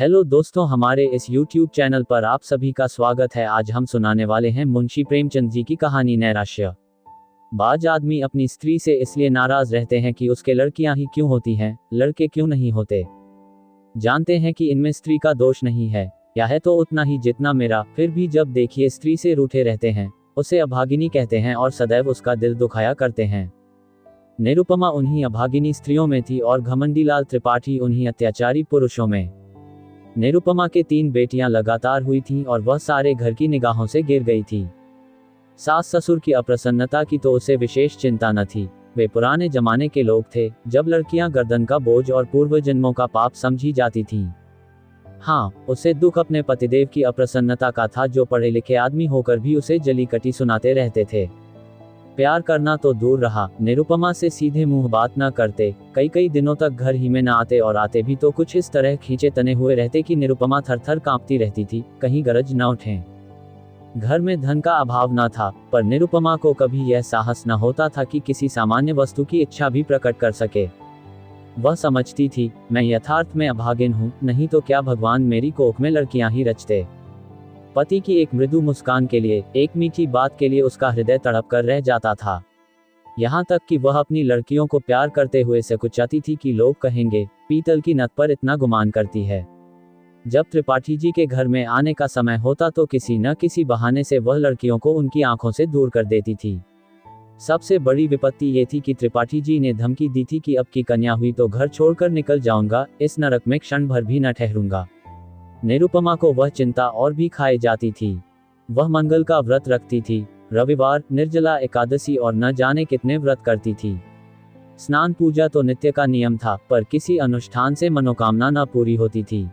Hello दोस्तों, हमारे इस YouTube चैनल पर आप सभी का स्वागत है। आज हम सुनाने वाले हैं मुंशी प्रेमचंद जी की कहानी नैराश्य। बाज आदमी अपनी स्त्री से इसलिए नाराज रहते हैं कि उसके लड़कियां ही क्यों होती हैं, लड़के क्यों नहीं होते। जानते हैं कि इनमें स्त्री का दोष नहीं है, या है तो उतना ही जितना मेरा, फिर भी जब देखिए स्त्री से रूठे रहते हैं, उसे अभागिनी कहते हैं और सदैव उसका दिल दुखाया करते हैं। निरुपमा उन्हीं अभागिनी स्त्रियों में थी और घमंडीलाल त्रिपाठी उन्हीं अत्याचारी पुरुषों में। निरुपमा के 3 बेटियां लगातार हुई थीं और वह सारे घर की निगाहों से गिर गई थी। सास ससुर की अप्रसन्नता की तो उसे विशेष चिंता न थी। वे पुराने जमाने के लोग थे, जब लड़कियां गर्दन का बोझ और पूर्व जन्मों का पाप समझी जाती थीं। हाँ, उसे दुख अपने पतिदेव की अप्रसन्नता का था, जो पढ़े लिखे आदमी होकर भी उसे जली कटी सुनाते रहते थे। प्यार करना तो दूर रहा, निरुपमा से सीधे मुंह बात न करते, कई कई दिनों तक घर ही में न आते और आते भी तो कुछ इस तरह खींचे तने हुए रहते कि निरुपमा थर थर कांपती रहती थी, कहीं गरज न उठें। घर में धन का अभाव न था, पर निरुपमा को कभी यह साहस न होता था कि किसी सामान्य वस्तु की इच्छा भी प्रकट कर सके। वह समझती थी, मैं यथार्थ में अभागिन हूँ, नहीं तो क्या भगवान मेरी कोख में लड़कियां ही रचते। पति की एक मृदु मुस्कान के लिए, एक मीठी बात के लिए उसका हृदय तड़प कर रह जाता था। यहाँ तक कि वह अपनी लड़कियों को प्यार करते हुए सकुचाती थी कि लोग कहेंगे, पीतल की नत पर इतना गुमान करती है। जब त्रिपाठी जी के घर में आने का समय होता तो किसी न किसी बहाने से वह लड़कियों को उनकी आंखों से दूर कर देती थी। सबसे बड़ी विपत्ति ये थी कि त्रिपाठी जी ने धमकी दी थी कि अब की कन्या हुई तो घर छोड़कर निकल जाऊंगा, इस नरक में क्षण भर भी न ठहरूंगा। निरुपमा को वह चिंता और भी खाए जाती थी। वह मंगल का व्रत रखती थी, रविवार, निर्जला एकादशी और न जाने कितने व्रत करती थी। स्नान पूजा तो नित्य का नियम था, पर किसी अनुष्ठान से मनोकामना न पूरी होती थी।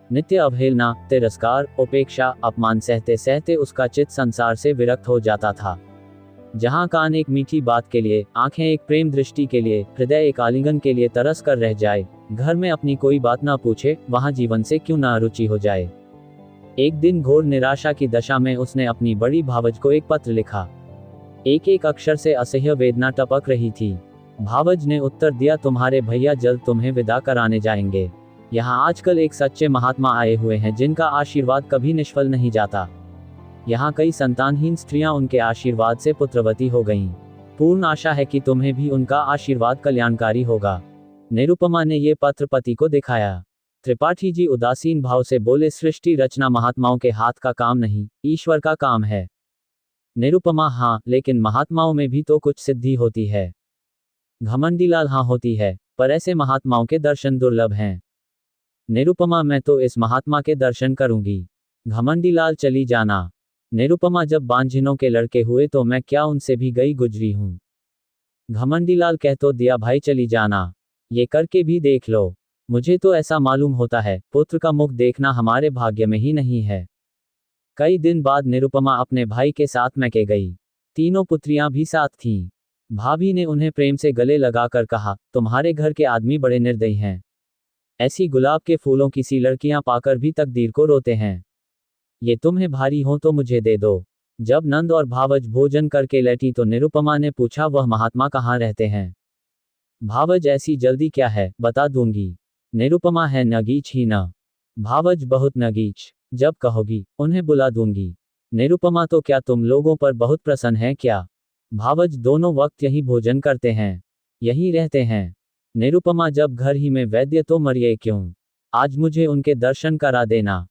नित्य अवहेलना, तिरस्कार, उपेक्षा, अपमान सहते सहते उसका चित्त संसार से विरक्त हो जाता था। जहाँ कान एक मीठी बात के लिए, आंखें एक प्रेम दृष्टि के लिए, हृदय एक आलिंगन के लिए तरस कर रह जाए, घर में अपनी कोई बात ना पूछे, वहाँ जीवन से क्यों ना अरुचि हो जाए। एक दिन घोर निराशा की दशा में उसने अपनी बड़ी भावज को एक पत्र लिखा। एक एक अक्षर से असह्य वेदना टपक रही थी। भावज ने उत्तर दिया, तुम्हारे भैया जल्द तुम्हें विदा कराने जाएंगे। यहाँ आजकल एक सच्चे महात्मा आए हुए हैं जिनका आशीर्वाद कभी निष्फल नहीं जाता। यहाँ कई संतानहीन स्त्रियां उनके आशीर्वाद से पुत्रवती हो गईं। पूर्ण आशा है कि तुम्हें भी उनका आशीर्वाद कल्याणकारी होगा। निरुपमा ने ये पत्र पति को दिखाया। त्रिपाठी जी उदासीन भाव से बोले, सृष्टि रचना महात्माओं के हाथ का काम नहीं, ईश्वर का काम है। निरुपमा, हाँ, लेकिन महात्माओं में भी तो कुछ सिद्धि होती है। घमंडीलाल, हाँ होती है, पर ऐसे महात्माओं के दर्शन दुर्लभ हैं। निरुपमा, मैं तो इस महात्मा के दर्शन करूंगी। घमंडीलाल, चली जाना। निरुपमा, जब बांझिनों के लड़के हुए तो मैं क्या उनसे भी गई गुजरी हूँ। घमंडीलाल, कह तो दिया भाई, चली जाना। ये करके भी देख लो। मुझे तो ऐसा मालूम होता है, पुत्र का मुख देखना हमारे भाग्य में ही नहीं है। कई दिन बाद निरुपमा अपने भाई के साथ मैके गई। तीनों पुत्रियां भी साथ थीं। भाभी ने उन्हें प्रेम से गले लगाकर कहा, तुम्हारे घर के आदमी बड़े निर्दयी हैं। ऐसी गुलाब के फूलों की सी लड़कियां पाकर भी तकदीर को रोते हैं। ये तुम्हें भारी हो तो मुझे दे दो। जब नंद और भावज भोजन करके लेटी तो निरुपमा ने पूछा, वह महात्मा कहाँ रहते हैं। भावज, ऐसी जल्दी क्या है, बता दूंगी। निरुपमा, है नगीच ही न। भावज, बहुत नगीच। जब कहोगी उन्हें बुला दूंगी। निरुपमा, तो क्या तुम लोगों पर बहुत प्रसन्न है क्या। भावज, दोनों वक्त यही भोजन करते हैं, यही रहते हैं। निरुपमा, जब घर ही में वैद्य तो मरिए क्यों, आज मुझे उनके दर्शन करा देना।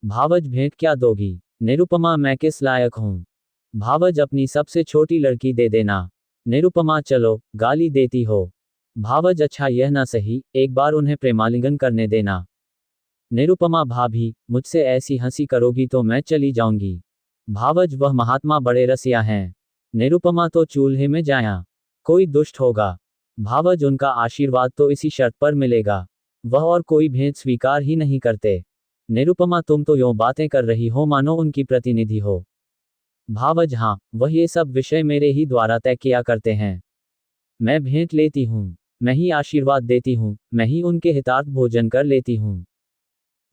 भावज, भेंट क्या दोगी। निरुपमा, मैं किस लायक हूँ। भावज, अपनी सबसे छोटी लड़की दे देना। निरुपमा, चलो, गाली देती हो। भावज, अच्छा यह ना सही, एक बार उन्हें प्रेमालिंगन करने देना। निरुपमा, भाभी, मुझसे ऐसी हंसी करोगी तो मैं चली जाऊंगी। भावज, वह महात्मा बड़े रसिया हैं। निरुपमा, तो चूल्हे में जाया कोई दुष्ट होगा। भावज, उनका आशीर्वाद तो इसी शर्त पर मिलेगा, वह और कोई भेंट स्वीकार ही नहीं करते। निरुपमा, तुम तो यूं बातें कर रही हो मानो उनकी प्रतिनिधि हो। भावज, हाँ, वह ये सब विषय मेरे ही द्वारा तय किया करते हैं। मैं भेंट लेती हूँ, मैं ही आशीर्वाद देती हूँ, मैं ही उनके हितार्थ भोजन कर लेती हूँ।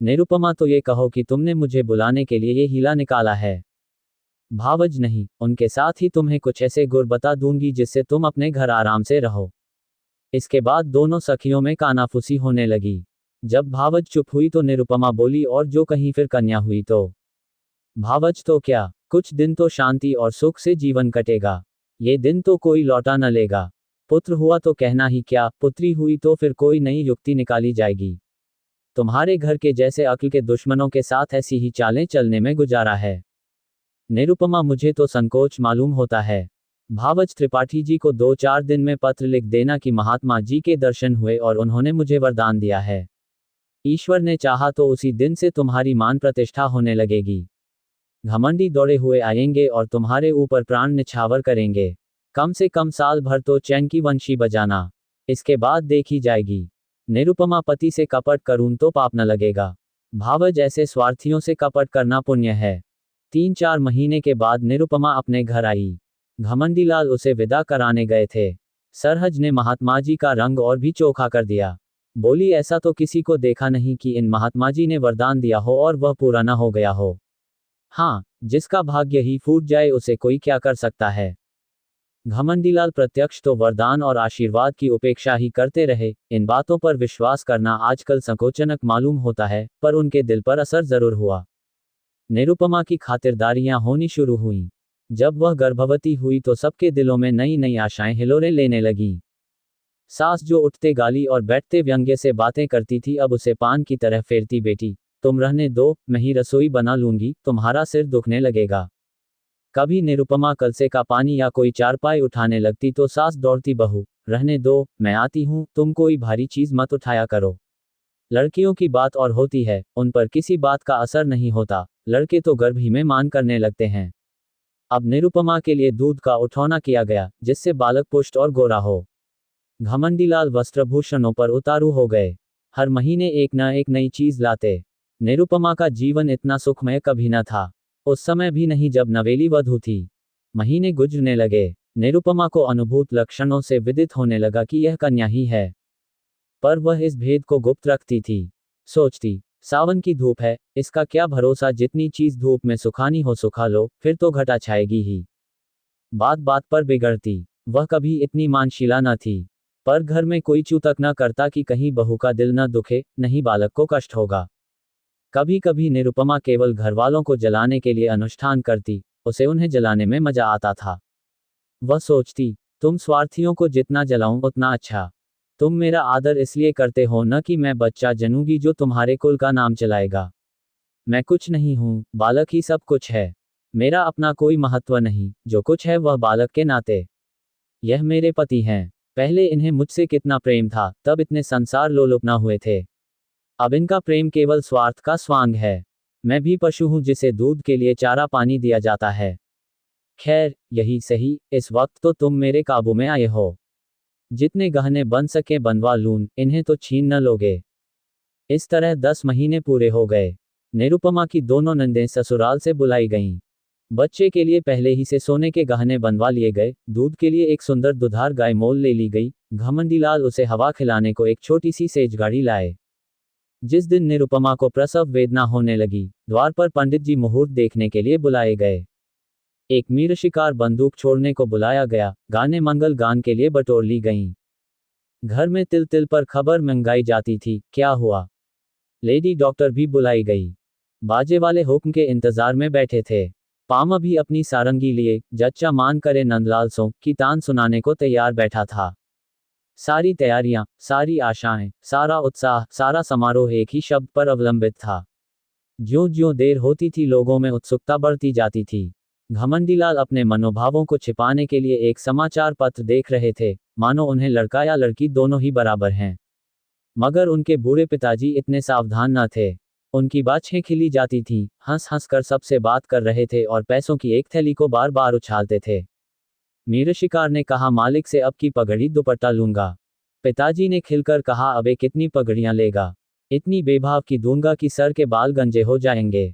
निरुपमा, तो ये कहो कि तुमने मुझे बुलाने के लिए ये हीला निकाला है। भावज, नहीं, उनके साथ ही तुम्हें कुछ ऐसे गुर बता दूंगी जिससे तुम अपने घर आराम से रहो। इसके बाद दोनों सखियों में कानाफूसी होने लगी। जब भावज चुप हुई तो निरुपमा बोली, और जो कहीं फिर कन्या हुई तो? भावज तो क्या, कुछ दिन तो शांति और सुख से जीवन कटेगा, ये दिन तो कोई लौटा न लेगा। पुत्र हुआ तो कहना ही क्या, पुत्री हुई तो फिर कोई नई युक्ति निकाली जाएगी। तुम्हारे घर के जैसे अक्ल के दुश्मनों के साथ ऐसी ही चालें चलने में गुजारा है। निरुपमा, मुझे तो संकोच मालूम होता है। भावज त्रिपाठी जी को 2-4 दिन में पत्र लिख देना कि महात्मा जी के दर्शन हुए और उन्होंने मुझे वरदान दिया है। ईश्वर ने चाहा तो उसी दिन से तुम्हारी मान प्रतिष्ठा होने लगेगी। घमंडी दौड़े हुए आएंगे और तुम्हारे ऊपर प्राण निछावर करेंगे। कम से कम साल भर तो चैन की वंशी बजाना, इसके बाद देखी जाएगी। निरुपमा, पति से कपट करूं तो पाप न लगेगा। भावज, ऐसे स्वार्थियों से कपट करना पुण्य है। 3-4 महीने के बाद निरुपमा अपने घर आई। घमंडीलाल उसे विदा कराने गए थे। सरहज ने महात्मा जी का रंग और भी चोखा कर दिया। बोली, ऐसा तो किसी को देखा नहीं कि इन महात्मा जी ने वरदान दिया हो और वह पूरा न हो गया हो। हाँ, जिसका भाग्य ही फूट जाए उसे कोई क्या कर सकता है। घमंडीलाल प्रत्यक्ष तो वरदान और आशीर्वाद की उपेक्षा ही करते रहे। इन बातों पर विश्वास करना आजकल संकोचनक मालूम होता है, पर उनके दिल पर असर जरूर हुआ। निरुपमा की खातिरदारियां होनी शुरू हुईं। जब वह गर्भवती हुई तो सबके दिलों में नई नई आशाएं हिलोरे लेने लगीं। सास जो उठते गाली और बैठते व्यंग्य से बातें करती थी, अब उसे पान की तरह फेरती, बेटी तुम रहने दो, मैं ही रसोई बना लूंगी, तुम्हारा सिर दुखने लगेगा। कभी निरुपमा कलसे का पानी या कोई चारपाई उठाने लगती तो सास दौड़ती, बहू रहने दो, मैं आती हूँ, तुम कोई भारी चीज मत उठाया करो। लड़कियों की बात और होती है, उन पर किसी बात का असर नहीं होता, लड़के तो गर्भ ही में मान करने लगते हैं। अब निरुपमा के लिए दूध का उठौना किया गया, जिससे बालक पुष्ट और गोरा हो। घमंडीलाल वस्त्रभूषणों पर उतारू हो गए। हर महीने एक न एक नई चीज लाते। निरुपमा का जीवन इतना सुखमय कभी न था। उस समय भी नहीं जब नवेली वधू थी। महीने गुजरने लगे। निरुपमा को अनुभूत लक्षणों से विदित होने लगा कि यह कन्या ही है, पर वह इस भेद को गुप्त रखती थी। सोचती, सावन की धूप है, इसका क्या भरोसा, जितनी चीज धूप में सुखानी हो सुखा लो, फिर तो घटा छाएगी ही। बात बात पर बिगड़ती। वह कभी इतनी मानशीला न थी, पर घर में कोई चूतक न करता कि कहीं बहू का दिल न दुखे, नहीं बालक को कष्ट होगा। कभी कभी निरुपमा केवल घरवालों को जलाने के लिए अनुष्ठान करती, उसे उन्हें जलाने में मजा आता था। वह सोचती, तुम स्वार्थियों को जितना जलाऊं उतना अच्छा। तुम मेरा आदर इसलिए करते हो न कि मैं बच्चा जनूंगी जो तुम्हारे कुल का नाम चलाएगा। मैं कुछ नहीं हूं, बालक ही सब कुछ है। मेरा अपना कोई महत्व नहीं, जो कुछ है वह बालक के नाते। यह मेरे पति हैं। पहले इन्हें मुझसे कितना प्रेम था, तब इतने संसार लोलुप न हुए थे। अब इनका प्रेम केवल स्वार्थ का स्वांग है। मैं भी पशु हूं जिसे दूध के लिए चारा पानी दिया जाता है। खैर, यही सही, इस वक्त तो तुम मेरे काबू में आए हो। जितने गहने बन सके बनवा लूं, इन्हें तो छीन न लोगे। इस तरह 10 महीने पूरे हो गए। निरुपमा की दोनों नंदें ससुराल से बुलाई गईं। बच्चे के लिए पहले ही से सोने के गहने बनवा लिए गए, दूध के लिए एक सुंदर दुधार गाय मोल ले ली गई। घमंडीलाल उसे हवा खिलाने को एक छोटी सी सेजगाड़ी लाए। जिस दिन निरुपमा को प्रसव वेदना होने लगी, द्वार पर पंडित जी मुहूर्त देखने के लिए बुलाए गए। एक मीरशिकार बंदूक छोड़ने को बुलाया गया, गाने मंगल गान के लिए बटोर ली गईं। घर में तिल तिल पर खबर मंगाई जाती थी, क्या हुआ। लेडी डॉक्टर भी बुलाई गई। बाजे वाले हुक्म के इंतजार में बैठे थे। पामा भी अपनी सारंगी लिए जच्चा मान करे नंदलाल सो की तान सुनाने को तैयार बैठा था। सारी तैयारियां, सारी आशाएं, सारा उत्साह, सारा समारोह एक ही शब्द पर अवलंबित था। ज्यों ज्यों देर होती थी लोगों में उत्सुकता बढ़ती जाती थी। घमंडीलाल अपने मनोभावों को छिपाने के लिए एक समाचार पत्र देख रहे थे, मानो उन्हें लड़का या लड़की दोनों ही बराबर हैं। मगर उनके बूढ़े पिताजी इतने सावधान न थे। उनकी बाछें खिली जाती थीं, हंस हंस कर सबसे बात कर रहे थे और पैसों की एक थैली को बार बार उछालते थे। मीरशिकार ने कहा, मालिक से अब की पगड़ी दुपट्टा लूंगा। पिताजी ने खिलकर कहा, अबे कितनी पगड़ियां लेगा, इतनी बेभाव की दूंगा कि सर के बाल गंजे हो जाएंगे।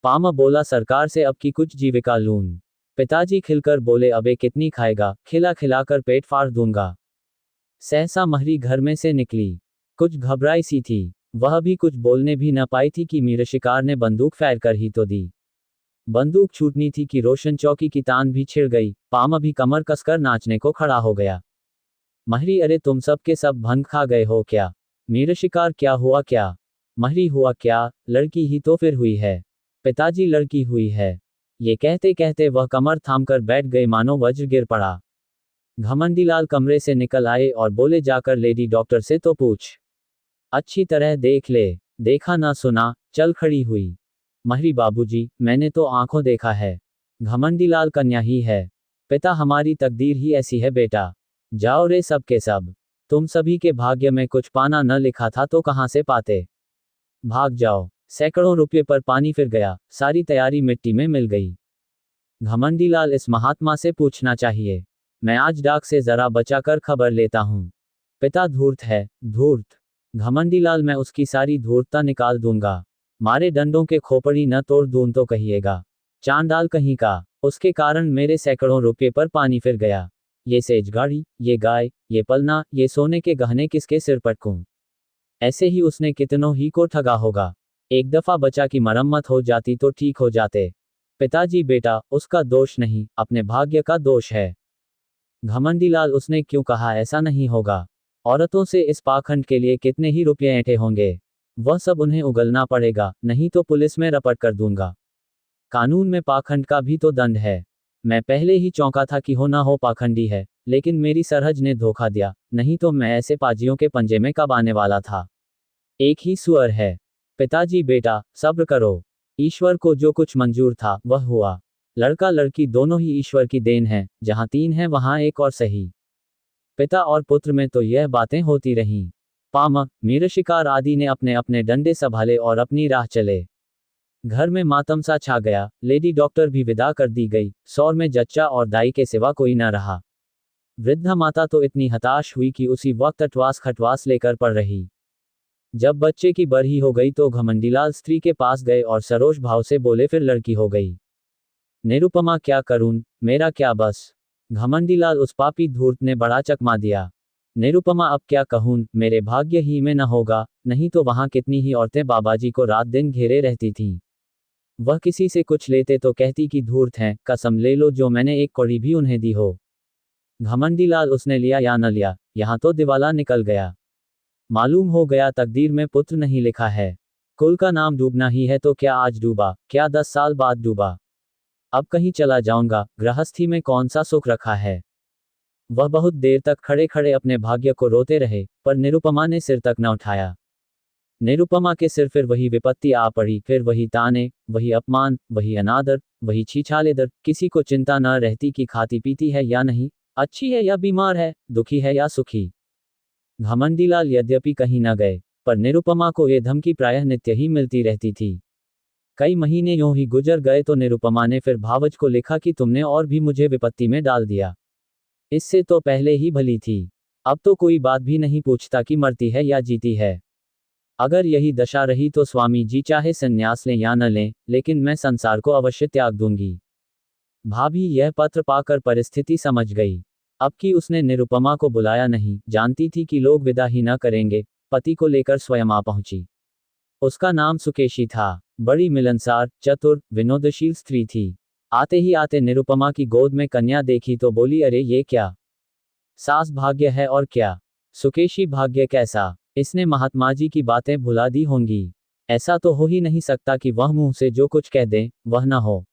पामा बोला, सरकार से अब की कुछ जीविका लून। पिताजी खिलकर बोले, अबे कितनी खाएगा, खिला खिलाकर पेट फाड़ दूंगा। सहसा महरी घर में से निकली। कुछ घबराई सी थी, वह भी कुछ बोलने भी न पाई थी कि मीरशिकार ने बंदूक फायर कर ही तो दी। बंदूक छूटनी थी कि रोशन चौकी की तान भी छिड़ गई। पामा भी कमर कसकर नाचने को खड़ा हो गया। महरी, अरे तुम सब के सब भंग खा गए हो क्या? मेरा शिकार क्या हुआ क्या? महरी हुआ क्या? लड़की ही तो फिर हुई है। पिताजी लड़की हुई है। ये कहते कहते वह कमर थामकर बैठ गए मानो वज्र गिर पड़ा। घमंडीलाल कमरे से निकल आए और बोले जाकर लेडी डॉक्टर से तो पूछ। अच्छी तरह देख ले। देखा ना सुना, चल खड़ी हुई। महरी बाबूजी, मैंने तो आंखों देखा है। घमंडीलाल कन्या ही है। पिता हमारी तकदीर ही ऐसी है बेटा। जाओ रे सब के सब। तुम सभी के भाग्य में कुछ पाना न लिखा था तो कहां से पाते। भाग जाओ। सैकड़ों रुपये पर पानी फिर गया, सारी तैयारी मिट्टी में मिल गई। घमंडीलाल इस महात्मा से पूछना चाहिए। मैं आज डाक से जरा बचाकर खबर लेता हूं। पिता धूर्त है, धूर्त। घमंडीलाल मैं उसकी सारी धूर्तता निकाल दूंगा। मारे डंडों के खोपड़ी न तोड़ दूं तो कहिएगा। चांडाल कहीं का। उसके कारण मेरे सैकड़ों रुपये पर पानी फिर गया। ये सेज गाड़ी, ये गाय, ये पलना, ये सोने के गहने किसके सिर पटकूं। ऐसे ही उसने कितनों ही को ठगा होगा। एक दफा बचा की मरम्मत हो जाती तो ठीक हो जाते। पिताजी बेटा, उसका दोष नहीं, अपने भाग्य का दोष है। घमंडीलाल उसने क्यों कहा ऐसा नहीं होगा। औरतों से इस पाखंड के लिए कितने ही रुपये ऐंठे होंगे। वह सब उन्हें उगलना पड़ेगा, नहीं तो पुलिस में रपट कर दूंगा। कानून में पाखंड का भी तो दंड है। मैं पहले ही चौंका था कि हो ना हो पाखंडी है, लेकिन मेरी सरहज ने धोखा दिया, नहीं तो मैं ऐसे पाजियों के पंजे में कब आने वाला था। एक ही सुअर है। पिताजी बेटा, सब्र करो। ईश्वर को जो कुछ मंजूर था वह हुआ। लड़का लड़की दोनों ही ईश्वर की देन है, जहां तीन है वहां एक और सही। पिता और पुत्र में तो यह बातें होती रहीं। पामा, मीर शिकार आदि ने अपने अपने डंडे संभाले और अपनी राह चले। घर में मातम सा छा गया। लेडी डॉक्टर भी विदा कर दी गई। सौर में जच्चा और दाई के सिवा कोई न रहा। वृद्धा माता तो इतनी हताश हुई कि उसी वक्त अटवास खटवास लेकर पड़ रही। जब बच्चे की बरही हो गई तो घमंडीलाल स्त्री के पास गए और सरोष भाव से बोले फिर लड़की हो गई। निरुपमा क्या करूं, मेरा क्या बस। घमंडीलाल उस पापी धूर्त ने बड़ा चकमा दिया। निरुपमा अब क्या कहूं, मेरे भाग्य ही में न होगा, नहीं तो वहां कितनी ही औरतें बाबाजी को रात दिन घेरे रहती थीं। वह किसी से कुछ लेते तो कहती कि धूर्त हैं, कसम ले लो जो मैंने एक कौड़ी भी उन्हें दी हो। घमंडीलाल उसने लिया या न लिया, यहां तो दिवाला निकल गया। मालूम हो गया तकदीर में पुत्र नहीं लिखा है। कुल का नाम डूबना ही है तो क्या आज डूबा, क्या 10 साल बाद डूबा। अब कहीं चला जाऊंगा, गृहस्थी में कौन सा सुख रखा है। वह बहुत देर तक खड़े खड़े अपने भाग्य को रोते रहे, पर निरुपमा ने सिर तक न उठाया। निरुपमा के सिर फिर वही विपत्ति आ पड़ी, फिर वही ताने, वही अपमान, वही अनादर, वही छीछालेदर। किसी को चिंता न रहती कि खाती पीती है या नहीं, अच्छी है या बीमार है, दुखी है या सुखी। घमंडीलाल यद्यपि कहीं न गए, पर निरुपमा को ये धमकी प्रायः नित्य ही मिलती रहती थी। कई महीने यूं ही गुजर गए तो निरुपमा ने फिर भावज को लिखा कि तुमने और भी मुझे विपत्ति में डाल दिया। इससे तो पहले ही भली थी। अब तो कोई बात भी नहीं पूछता कि मरती है या जीती है। अगर यही दशा रही तो स्वामी जी चाहे संन्यास लें या न लें, लेकिन मैं संसार को अवश्य त्याग दूंगी। भाभी यह पत्र पाकर परिस्थिति समझ गई। अब कि उसने निरुपमा को बुलाया नहीं, जानती थी कि लोग विदा ही न करेंगे, पति को लेकर स्वयं आ पहुंची। उसका नाम सुकेशी था। बड़ी मिलनसार, चतुर, विनोदशील स्त्री थी। आते ही आते निरुपमा की गोद में कन्या देखी तो बोली, अरे ये क्या। सास भाग्य है और क्या। सुकेशी भाग्य कैसा। इसने महात्मा जी की बातें भुला दी होंगी। ऐसा तो हो ही नहीं सकता कि वह मुंह से जो कुछ कह दें वह न हो।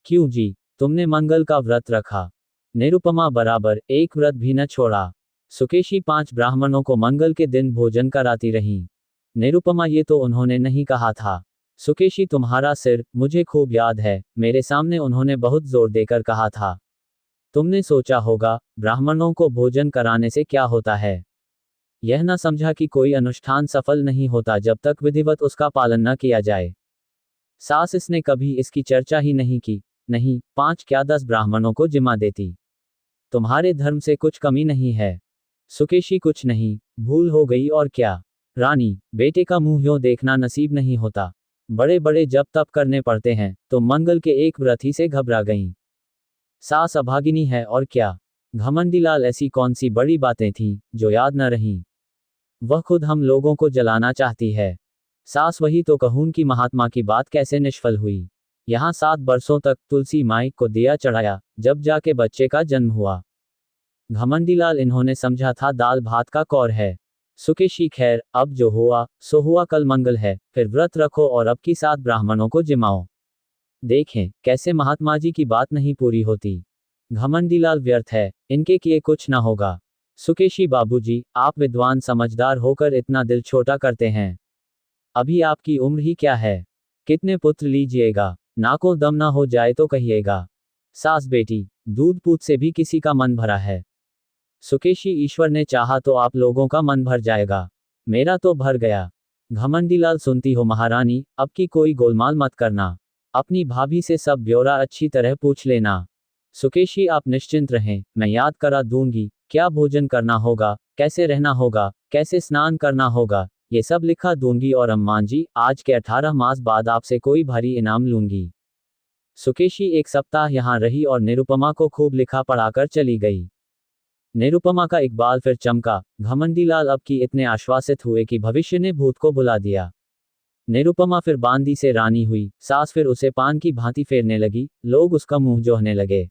क्यों जी, तुमने मंगल का व्रत रखा। निरुपमा बराबर एक व्रत भी न छोड़ा। सुकेशी 5 ब्राह्मणों को मंगल के दिन भोजन कराती रहीं। निरुपमा ये तो उन्होंने नहीं कहा था। सुकेशी तुम्हारा सिर मुझे खूब याद है, मेरे सामने उन्होंने बहुत जोर देकर कहा था। तुमने सोचा होगा, ब्राह्मणों को भोजन कराने से क्या होता है। यह न समझा कि कोई अनुष्ठान सफल नहीं होता जब तक विधिवत उसका पालन न किया जाए। सास इसने कभी इसकी चर्चा ही नहीं की। नहीं, 5 क्या 10 ब्राह्मणों को जिम्मा देती। तुम्हारे धर्म से कुछ कमी नहीं है। सुकेशी कुछ नहीं, भूल हो गई और क्या। रानी, बेटे का मुंह यूं देखना नसीब नहीं होता। बड़े बड़े जप तप करने पड़ते हैं, तो मंगल के एक व्रत ही से घबरा गईं। सास अभागिनी है और क्या। घमंडीलाल ऐसी कौन सी बड़ी बातें थीं जो याद न रहीं। वह खुद हम लोगों को जलाना चाहती है। सास वही तो कहूं कि महात्मा की बात कैसे निष्फल हुई। यहाँ 7 बरसों तक तुलसी माई को दिया चढ़ाया, जब जाके बच्चे का जन्म हुआ। घमंडीलाल इन्होंने समझा था दाल भात का कौर है। सुकेशी खैर, अब जो हुआ सो हुआ, कल मंगल है, फिर व्रत रखो और अब की 7 ब्राह्मणों को जिमाओ। देखें कैसे महात्मा जी की बात नहीं पूरी होती। घमंडीलाल व्यर्थ है, इनके किए कुछ ना होगा। सुकेशी बाबूजी, आप विद्वान समझदार होकर इतना दिल छोटा करते हैं। अभी आपकी उम्र ही क्या है? कितने पुत्र लीजिएगा? नाको दम ना हो जाए तो कहिएगा। सास बेटी, दूध पूत से भी किसी का मन भरा है। सुकेशी, ईश्वर ने चाहा तो आप लोगों का मन भर जाएगा, मेरा तो भर गया। घमंडीलाल, सुनती हो महारानी, अब की कोई गोलमाल मत करना। अपनी भाभी से सब ब्यौरा अच्छी तरह पूछ लेना। सुकेशी, आप निश्चिंत रहें, मैं याद करा दूंगी, क्या भोजन करना होगा, कैसे रहना होगा, कैसे स्नान करना होगा, ये सब लिखा दूंगी, और अम्मां जी, आज के 18 मास बाद आपसे कोई भारी इनाम लूंगी। सुकेशी 1 सप्ताह यहाँ रही और निरुपमा को खूब लिखा पढ़ाकर चली गई। निरुपमा का इकबाल फिर चमका। घमंडीलाल अब की इतने आश्वासित हुए कि भविष्य ने भूत को बुला दिया। निरुपमा फिर बांदी से रानी हुई, सास फिर उसे पान की भांति फेरने लगी, लोग उसका मुंह जोहने लगे।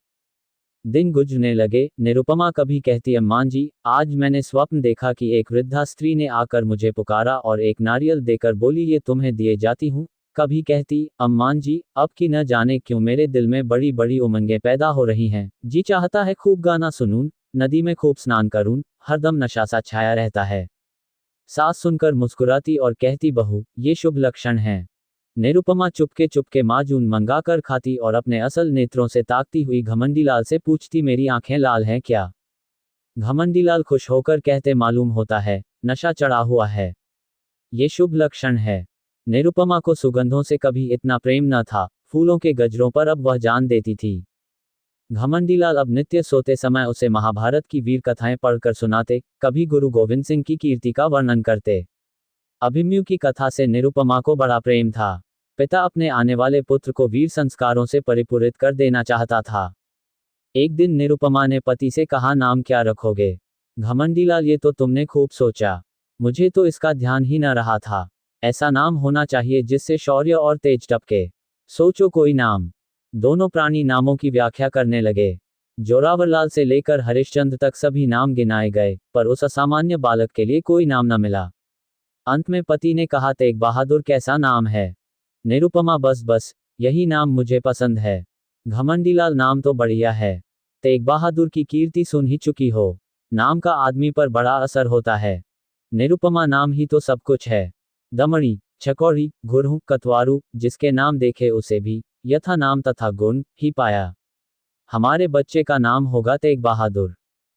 दिन गुजरने लगे, निरुपमा कभी कहती, अम्मां जी, आज मैंने स्वप्न देखा कि एक वृद्धा स्त्री ने आकर मुझे पुकारा और एक नारियल देकर बोली, ये तुम्हें दिए जाती हूँ। कभी कहती, अम्मां जी, अब की न जाने क्यों मेरे दिल में बड़ी बड़ी उमंगें पैदा हो रही हैं, जी चाहता है खूब गाना सुनूं, नदी में खूब स्नान करूं, हरदम नशा सा छाया रहता है। सास सुनकर मुस्कुराती और कहती, बहू, ये शुभ लक्षण हैं। निरुपमा चुपके चुपके माजून मंगाकर खाती और अपने असल नेत्रों से ताकती हुई घमंडीलाल से पूछती, मेरी आंखें लाल हैं क्या? घमंडीलाल खुश होकर कहते, मालूम होता है, नशा चढ़ा हुआ है, ये शुभ लक्षण है। निरुपमा को सुगंधों से कभी इतना प्रेम न था, फूलों के गजरों पर अब वह जान देती थी। घमंडीलाल अब नित्य सोते समय उसे महाभारत की वीर कथाएं पढ़कर सुनाते, कभी गुरु गोविंद सिंह की कीर्ति का वर्णन करते। अभिमन्यु की कथा से निरुपमा को बड़ा प्रेम था। पिता अपने आने वाले पुत्र को वीर संस्कारों से परिपूरित कर देना चाहता था। एक दिन निरुपमा ने पति से कहा, नाम क्या रखोगे? घमंडीलाल, ये तो तुमने खूब सोचा, मुझे तो इसका ध्यान ही न रहा था। ऐसा नाम होना चाहिए जिससे शौर्य और तेज टपके। सोचो कोई नाम। दोनों प्राणी नामों की व्याख्या करने लगे। जोरावरलाल से लेकर हरिश्चंद्र तक सभी नाम गिनाए गए, पर उस असामान्य बालक के लिए कोई नाम न मिला। अंत में पति ने कहा, तेग बहादुर कैसा नाम है? निरुपमा, बस बस, यही नाम मुझे पसंद है। घमंडीलाल, नाम तो बढ़िया है, तेग बहादुर की कीर्ति सुन ही चुकी हो, नाम का आदमी पर बड़ा असर होता है। निरुपमा, नाम ही तो सब कुछ है। दमड़ी, छकौड़ी, घुरहू, कतवारू, जिसके नाम देखे उसे भी यथा नाम तथा गुण ही पाया। हमारे बच्चे का नाम होगा तेग बहादुर।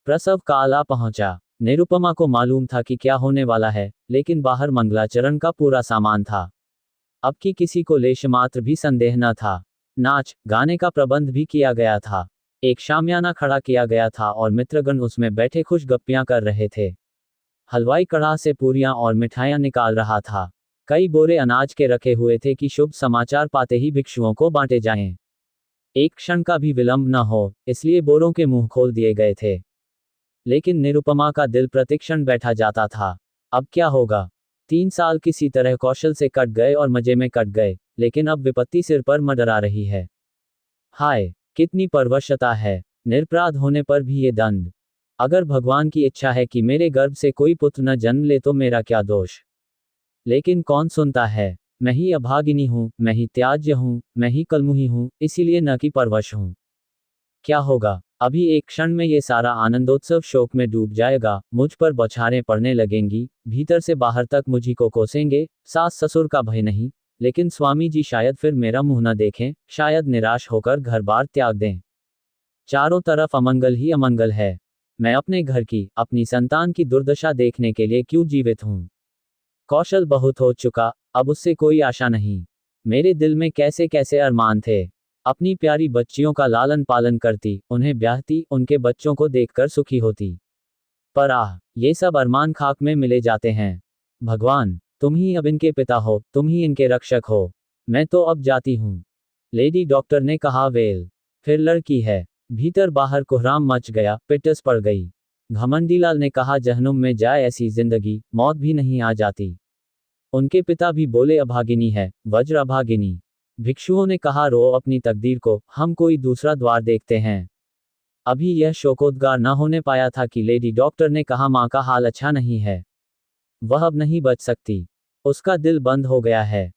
प्रसव काल आ पहुंचा। निरुपमा को मालूम था कि क्या होने वाला है, लेकिन बाहर मंगलाचरण का पूरा सामान था। अब की किसी को लेश मात्र भी संदेह न था। नाच गाने का प्रबंध भी किया गया था। एक शामियाना खड़ा किया गया था और मित्रगण उसमें बैठे खुश गप्पियां कर रहे थे। हलवाई कड़ाह से पूरियां और मिठाइयां निकाल रहा था। कई बोरे अनाज के रखे हुए थे कि शुभ समाचार पाते ही भिक्षुओं को बांटे जाएं। एक क्षण का भी विलंब न हो, इसलिए बोरों के मुंह खोल दिए गए थे। लेकिन निरुपमा का दिल प्रतिक्षण बैठा जाता था। अब क्या होगा? 3 साल किसी तरह कौशल से कट गए और मजे में कट गए, लेकिन अब विपत्ति सिर पर मंडरा रही है। हाय, कितनी परवशता है, निरपराध होने पर भी ये दंड। अगर भगवान की इच्छा है कि मेरे गर्भ से कोई पुत्र न जन्म ले तो मेरा क्या दोष? लेकिन कौन सुनता है? मैं ही अभागिनी हूं, मैं ही त्याज्य हूं, मैं ही कलमुही हूं, इसीलिए न कि परवश हूं। क्या होगा? अभी एक क्षण में ये सारा आनंदोत्सव शोक में डूब जाएगा, मुझ पर बौछारें पड़ने लगेंगी, भीतर से बाहर तक मुझी को कोसेंगे। सास ससुर का भय नहीं, लेकिन स्वामी जी शायद फिर मेरा मुंह न देखें, शायद निराश होकर घर बार त्याग दें। चारों तरफ अमंगल ही अमंगल है। मैं अपने घर की, अपनी संतान की दुर्दशा देखने के लिए क्यों जीवित हूं? कौशल बहुत हो चुका, अब उससे कोई आशा नहीं। मेरे दिल में कैसे कैसे अरमान थे। अपनी प्यारी बच्चियों का लालन पालन करती, उन्हें ब्याहती, उनके बच्चों को देखकर सुखी होती। पर आह, ये सब अरमान खाक में मिले जाते हैं। भगवान, तुम ही अब इनके पिता हो, तुम ही इनके रक्षक हो। मैं तो अब जाती हूँ। लेडी डॉक्टर ने कहा, वेल। फिर लड़की है। भीतर बाहर कोहराम मच गया, पिटस पड़ गई। घमंडीलाल ने कहा, जहनुम में जाए ऐसी जिंदगी, मौत भी नहीं आ जाती। उनके पिता भी बोले, अभागिनी है, वज्र अभागिनी। भिक्षुओं ने कहा, रो अपनी तकदीर को, हम कोई दूसरा द्वार देखते हैं। अभी यह शोकोद्गार न होने पाया था कि लेडी डॉक्टर ने कहा, मां का हाल अच्छा नहीं है। वह अब नहीं बच सकती। उसका दिल बंद हो गया है।